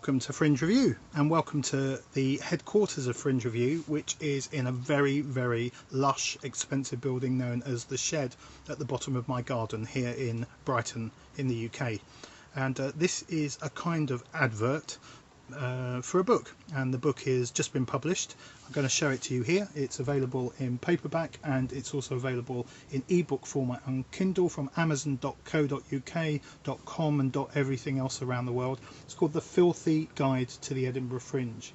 welcome to Fringe Review, and welcome to the headquarters of Fringe Review, which is in a very lush, expensive building known as the Shed at the bottom of my garden here in Brighton in the UK. And this is a kind of advert for a book, and the book has just been published. I'm going to show it to you here. It's available in paperback and it's also available in ebook format on Kindle from amazon.co.uk, .com and .everything else around the world. It's called The Filthy Guide to the Edinburgh Fringe.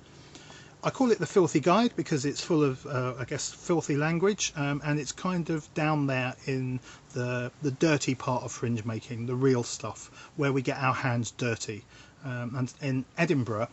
I call it The Filthy Guide because it's full of, I guess, filthy language, and it's kind of down there in the dirty part of fringe making, the real stuff, where we get our hands dirty. And in Edinburgh,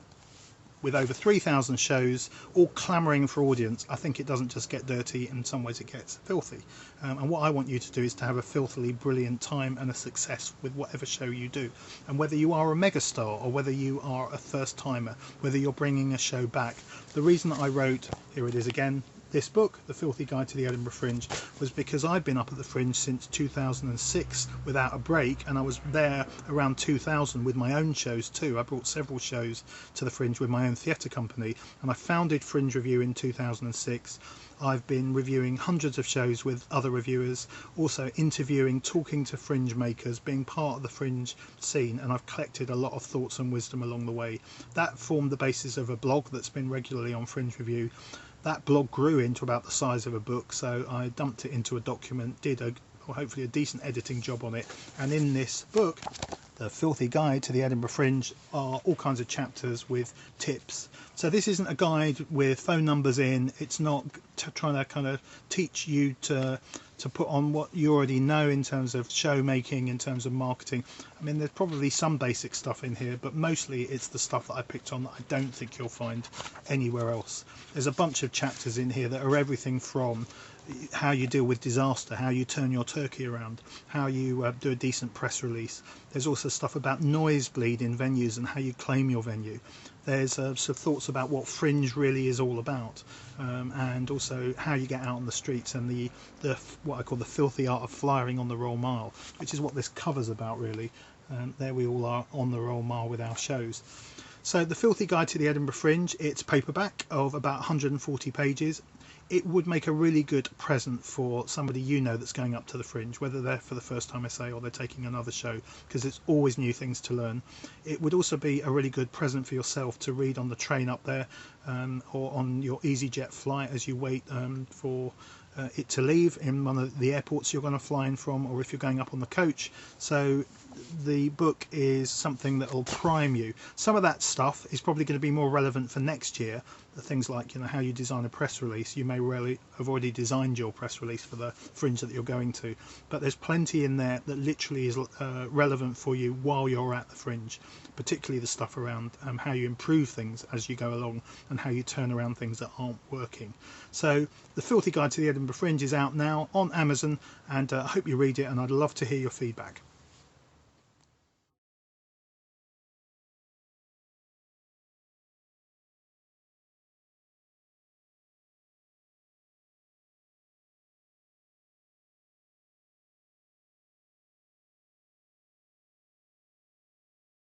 with over 3,000 shows, all clamouring for audience, I think it doesn't just get dirty, in some ways it gets filthy. And what I want you to do is to have a filthily brilliant time and a success with whatever show you do. And whether you are a megastar or whether you are a first timer, whether you're bringing a show back. The reason that I wrote, here it is again, this book, The Filthy Guide to the Edinburgh Fringe, was because I've been up at the Fringe since 2006 without a break, and I was there around 2000 with my own shows too. I brought several shows to the Fringe with my own theatre company, and I founded Fringe Review in 2006. I've been reviewing hundreds of shows with other reviewers, also interviewing, talking to fringe makers, being part of the fringe scene, and I've collected a lot of thoughts and wisdom along the way. That formed the basis of a blog that's been regularly on Fringe Review. That blog grew into about the size of a book, so I dumped it into a document, did hopefully a decent editing job on it, and in this book, The Filthy Guide to the Edinburgh Fringe, are all kinds of chapters with tips. So this isn't a guide with phone numbers in. It's not trying to kind of teach you to put on what you already know in terms of show making, in terms of marketing. I mean, there's probably some basic stuff in here, but mostly it's the stuff that I picked on that I don't think you'll find anywhere else. There's a bunch of chapters in here that are everything from how you deal with disaster, how you turn your turkey around, how you do a decent press release. There's also stuff about nosebleed in venues and how you claim your venue. There's some thoughts about what fringe really is all about, and also how you get out on the streets, and the what I call the filthy art of flyering on the Royal Mile, which is what this cover's about really. There we all are on the Royal Mile with our shows. So The Filthy Guide to the Edinburgh Fringe, it's paperback of about 140 pages. It would make a really good present for somebody you know that's going up to the Fringe, whether they're for the first time, I say, or they're taking another show, because it's always new things to learn. It would also be a really good present for yourself to read on the train up there, or on your EasyJet flight as you wait for it to leave in one of the airports you're going to fly in from, or if you're going up on the coach. So the book is something that will prime you. Some of that stuff is probably going to be more relevant for next year. The things like, you know, how you design a press release. You may really have already designed your press release for the Fringe that you're going to, but there's plenty in there that literally is relevant for you while you're at the Fringe, particularly the stuff around how you improve things as you go along and how you turn around things that aren't working. So The Filthy Guide to the Edinburgh Fringe is out now on Amazon, and I hope you read it, and I'd love to hear your feedback.